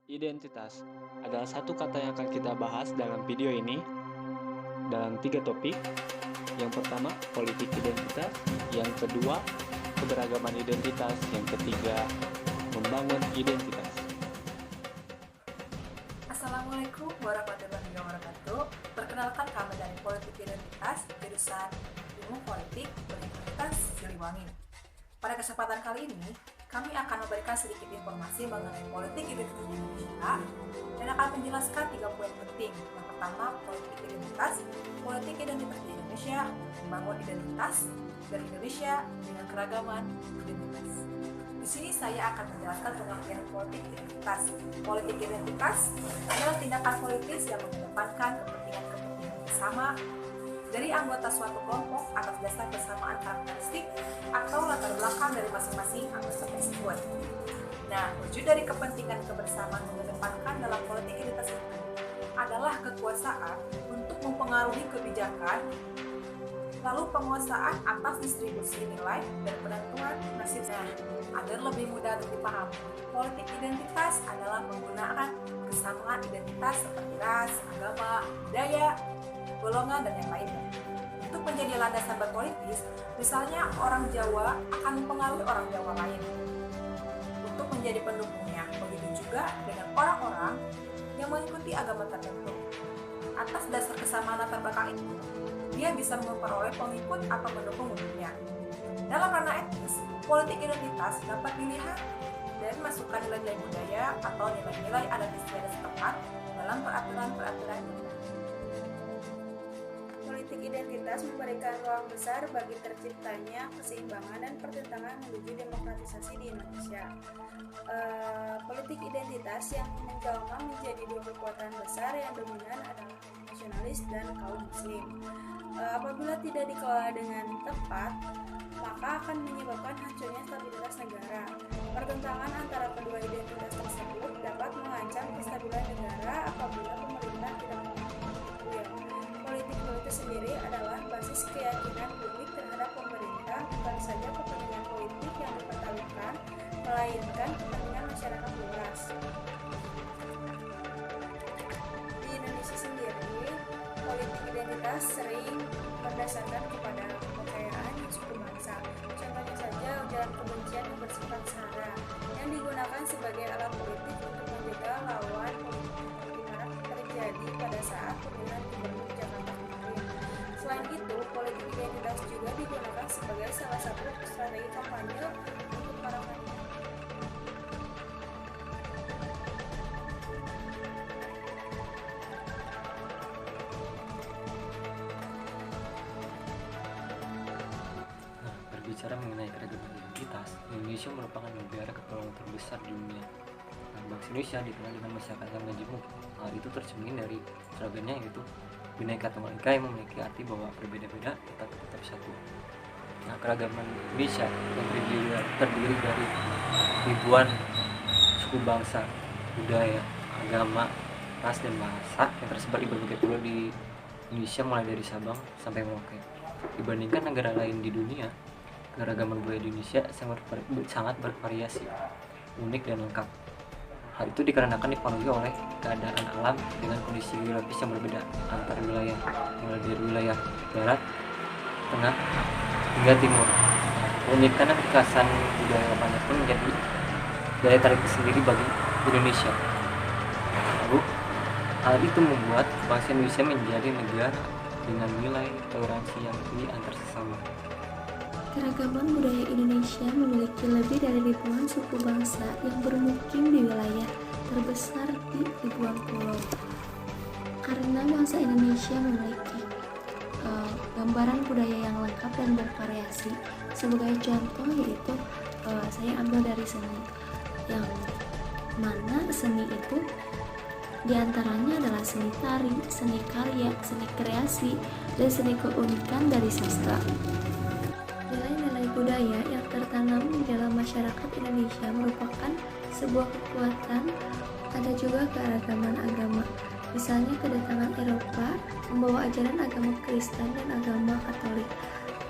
Identitas adalah satu kata yang akan kita bahas dalam video ini dalam 3 topik. Yang pertama, politik identitas. Yang kedua, keberagaman identitas. Yang ketiga, membangun identitas. Assalamualaikum warahmatullahi wabarakatuh. Perkenalkan, kami dari Politik Identitas, jurusan Ilmu Politik Universitas Siliwangi. Pada kesempatan kali ini, kami akan memberikan sedikit informasi mengenai politik identitas di Indonesia dan akan menjelaskan 3 poin penting. Yang pertama, politik identitas di Indonesia, membangun identitas dari Indonesia dengan keragaman identitas. Di sini saya akan menjelaskan pengertian politik identitas. Politik identitas adalah tindakan politis yang mengedepankan kepentingan bersama dari anggota suatu kelompok atas dasar kesamaan karakteristik atau latar belakang dari masing-masing anggota tersebut. Nah, wujud dari kepentingan kebersamaan mengedepankan dalam politik identitas itu adalah kekuasaan untuk mempengaruhi kebijakan, lalu penguasaan atas distribusi nilai dan penentuan nasib. Nah, agar lebih mudah untuk dipahami, politik identitas adalah menggunakan kesamaan identitas seperti ras, agama, budaya, golongan, dan yang lainnya. Untuk menjadi landasan berpolitis, misalnya orang Jawa akan mempengaruhi orang Jawa lain untuk menjadi pendukungnya. Begitu juga dengan orang-orang yang mengikuti agama tertentu. Atas dasar kesamaan latar belakang itu, dia bisa memperoleh pengikut atau pendukung untuknya. Dalam ranah etnis, politik identitas dapat dilihat dari masukan nilai-nilai budaya atau nilai-nilai adat istiadat setempat dalam peraturan-peraturan. Politik identitas memberikan ruang besar bagi terciptanya keseimbangan dan pertentangan menuju demokratisasi di Indonesia. Politik identitas yang menjelma menjadi dua kekuatan besar yang dominan adalah nasionalis dan kaum muslim. Apabila tidak dikelola dengan tepat, maka akan menyebabkan hancurnya stabilitas negara. Pertentangan antara kedua identitas tersebut dapat mengancam kestabilan negara apabila pemerintah tidak politik itu sendiri adalah basis keyakinan publik terhadap pemerintah, bukan saja kepentingan politik yang dipertaruhkan, melainkan kepentingan masyarakat luas. Di Indonesia sendiri, politik identitas sering berdasarkan kepada kepercayaan suku bangsa. Contohnya saja ujaran kebencian yang bersifat sara yang digunakan sebagai alat politik untuk menjaga lawan politik di mana terjadi pada saat pemilihan gubernur Jakarta kemarin. Selain itu, politik identitas juga digunakan sebagai salah satu strategi kampanye untuk para kandidat. Berbicara mengenai keragaman identitas, Indonesia merupakan negara kepulauan terbesar di dunia. Bangsa Indonesia dikenal dengan masyarakat yang majemuk. Hal itu tercermin dari slogannya, yaitu Bhinneka Tunggal Ika, yang memiliki arti bahwa berbeda-beda tetapi tetap satu. Nah, keragaman Indonesia yang terdiri dari ribuan suku bangsa, budaya, agama, ras, dan bahasa yang tersebar di berbagai pulau di Indonesia, mulai dari Sabang sampai Merauke. Dibandingkan negara lain di dunia, keragaman budaya di Indonesia sangat bervariasi, unik dan lengkap. Hal itu dikarenakan dipengaruhi oleh keadaan alam dengan kondisi geografis yang berbeda antar wilayah, mulai dari wilayah barat, tengah, hingga timur. Keunikan dan kekhasan budaya lainnya pun menjadi daya tarik tersendiri bagi Indonesia. Lalu, hal itu membuat bangsa Indonesia menjadi negara dengan nilai toleransi yang tinggi antar sesama. Keragaman budaya Indonesia memiliki lebih dari ribuan suku bangsa yang bermukim di wilayah terbesar di ribuan pulau. Karena bangsa Indonesia memiliki gambaran budaya yang lengkap dan bervariasi. Sebagai contoh yaitu saya ambil dari seni, yang mana seni itu diantaranya adalah seni tari, seni karya, seni kreasi, dan seni keunikan dari sastra. Nilai-nilai budaya yang tertanam di dalam masyarakat Indonesia merupakan sebuah kekuatan. Ada juga keragaman agama. Misalnya kedatangan Eropa membawa ajaran agama Kristen dan agama Katolik.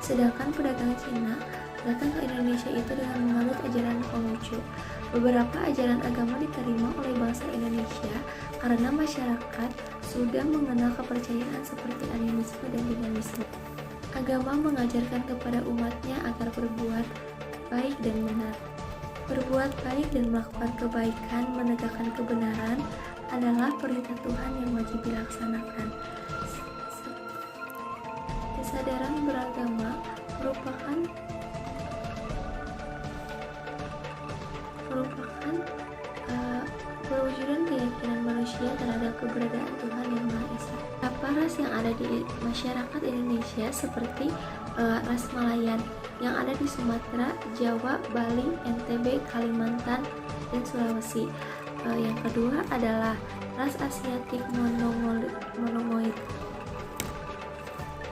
Sedangkan pedagang Cina datang ke Indonesia itu dengan menganut ajaran Konghucu. Beberapa ajaran agama diterima oleh bangsa Indonesia karena masyarakat sudah mengenal kepercayaan seperti animisme dan dinamisme. Agama mengajarkan kepada umatnya agar berbuat baik dan benar. Berbuat baik dan melakukan kebaikan, menegakkan kebenaran adalah perintah Tuhan yang wajib dilaksanakan. Kesadaran beragama merupakan perwujudan keyakinan manusia terhadap keberadaan Tuhan yang Maha Esa. Beberapa ras yang ada di masyarakat Indonesia seperti ras Malayan yang ada di Sumatera, Jawa, Bali, NTB, Kalimantan, dan Sulawesi. Yang kedua adalah ras Asiatik Monomoid.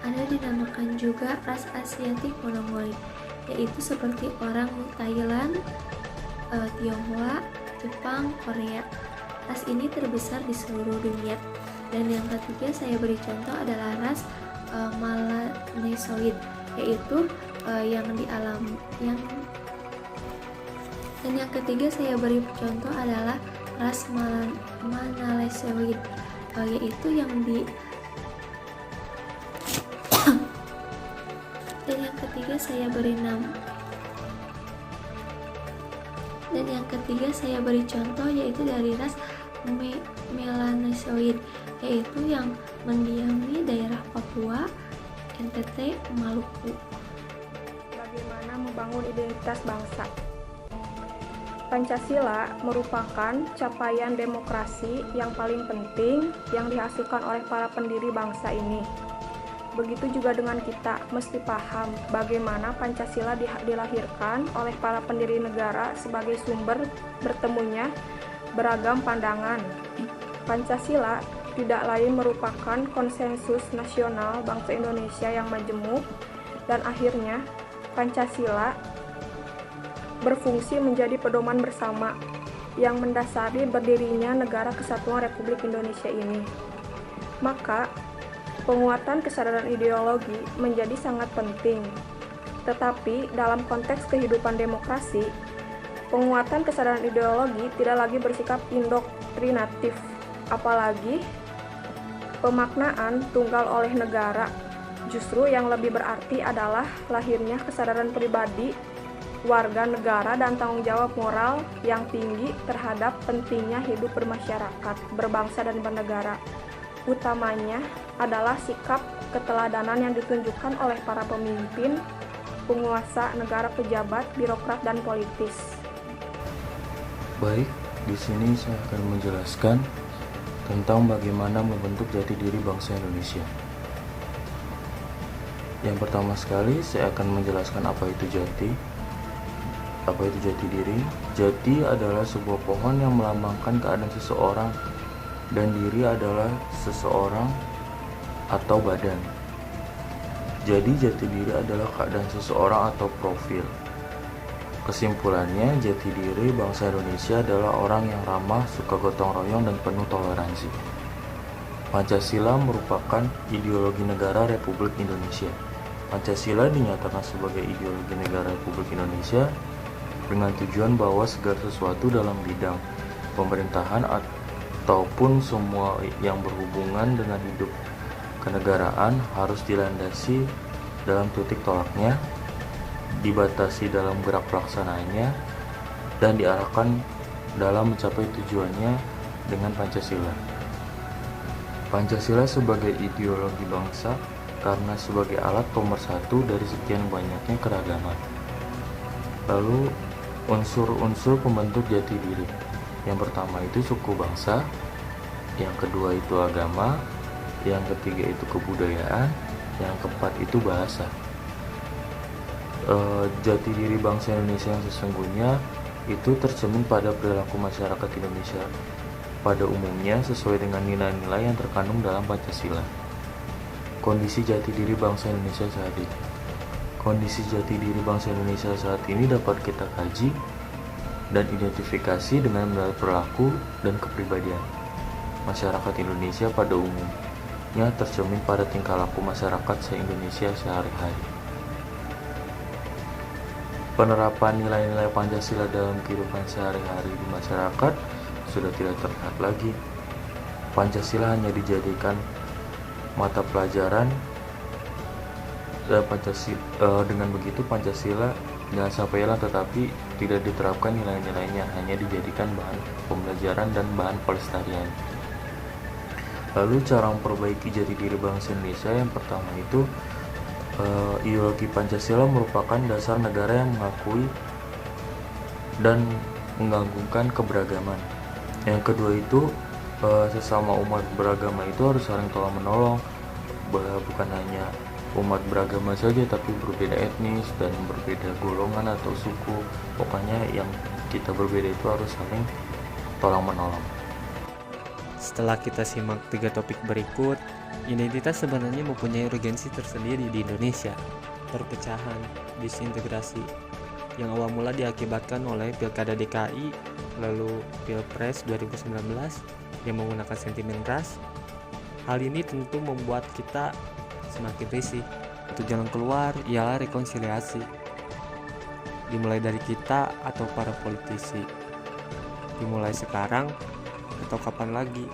Ada dinamakan juga ras Asiatik Monomoid, yaitu seperti orang Thailand, Tionghoa, Jepang, Korea. Ras ini terbesar di seluruh dunia. Dan yang ketiga saya beri contoh adalah ras Melanesoid, yaitu dan yang ketiga saya beri contoh adalah ras Melanesoid, yaitu yang di dan yang ketiga saya beri contoh yaitu dari ras Melanesoid, yaitu yang mendiami daerah Papua, NTT, Maluku. Bagaimana membangun identitas bangsa? Pancasila merupakan capaian demokrasi yang paling penting yang dihasilkan oleh para pendiri bangsa ini. Begitu juga dengan kita, mesti paham bagaimana Pancasila dilahirkan oleh para pendiri negara sebagai sumber bertemunya beragam pandangan. Pancasila tidak lain merupakan konsensus nasional bangsa Indonesia yang majemuk, dan akhirnya Pancasila berfungsi menjadi pedoman bersama yang mendasari berdirinya Negara Kesatuan Republik Indonesia ini. Maka, penguatan kesadaran ideologi menjadi sangat penting. Tetapi, dalam konteks kehidupan demokrasi, penguatan kesadaran ideologi tidak lagi bersikap indoktrinatif, apalagi pemaknaan tunggal oleh negara. Justru yang lebih berarti adalah lahirnya kesadaran pribadi, warga negara, dan tanggung jawab moral yang tinggi terhadap pentingnya hidup bermasyarakat, berbangsa, dan bernegara. Utamanya adalah sikap keteladanan yang ditunjukkan oleh para pemimpin, penguasa negara, pejabat, birokrat, dan politis. Baik, di sini saya akan menjelaskan tentang bagaimana membentuk jati diri bangsa Indonesia. Yang pertama sekali, saya akan menjelaskan apa itu jati. Apa itu jati diri? Jati adalah sebuah pohon yang melambangkan keadaan seseorang, dan diri adalah seseorang atau badan. Jadi jati diri adalah keadaan seseorang atau profil. Kesimpulannya, jati diri bangsa Indonesia adalah orang yang ramah, suka gotong royong, dan penuh toleransi. Pancasila merupakan ideologi negara Republik Indonesia. Pancasila dinyatakan sebagai ideologi negara Republik Indonesia dengan tujuan bahwa segala sesuatu dalam bidang pemerintahan ataupun semua yang berhubungan dengan hidup kenegaraan harus dilandasi dalam titik tolaknya, dibatasi dalam gerak pelaksanaannya, dan diarahkan dalam mencapai tujuannya dengan Pancasila. Pancasila sebagai ideologi bangsa karena sebagai alat pemersatu dari sekian banyaknya keragaman. Lalu unsur-unsur pembentuk jati diri. Yang pertama itu suku bangsa, yang kedua itu agama, yang ketiga itu kebudayaan, yang keempat itu bahasa. Jati diri bangsa Indonesia yang sesungguhnya itu tercermin pada perilaku masyarakat Indonesia pada umumnya sesuai dengan nilai-nilai yang terkandung dalam Pancasila. Kondisi jati diri bangsa Indonesia saat ini. Kondisi jati diri bangsa Indonesia saat ini dapat kita kaji dan identifikasi dengan melihat perilaku dan kepribadian masyarakat Indonesia pada umumnya tercermin pada tingkah laku masyarakat se-Indonesia sehari-hari. Penerapan nilai-nilai Pancasila dalam kehidupan sehari-hari di masyarakat sudah tidak terlihat lagi. Pancasila hanya dijadikan mata pelajaran dan dengan begitu Pancasila jangan sampai hilang, tetapi tidak diterapkan nilai-nilainya, hanya dijadikan bahan pembelajaran dan bahan pelestarian. Lalu cara memperbaiki jati diri bangsa Indonesia, yang pertama itu ideologi Pancasila merupakan dasar negara yang mengakui dan menggabungkan keberagaman. Yang kedua itu sesama umat beragama itu harus saling tolong menolong, bukan hanya umat beragama saja tapi berbeda etnis dan berbeda golongan atau suku. Pokoknya yang kita berbeda itu harus saling tolong menolong. Setelah kita simak 3 topik berikut, identitas sebenarnya mempunyai urgensi tersendiri di Indonesia. Perpecahan, disintegrasi, yang awal mula diakibatkan oleh Pilkada DKI, lalu Pilpres 2019 yang menggunakan sentimen ras. Hal ini tentu membuat kita semakin risih. Untuk jalan keluar ialah rekonsiliasi, dimulai dari kita atau para politisi. Dimulai sekarang atau kapan lagi?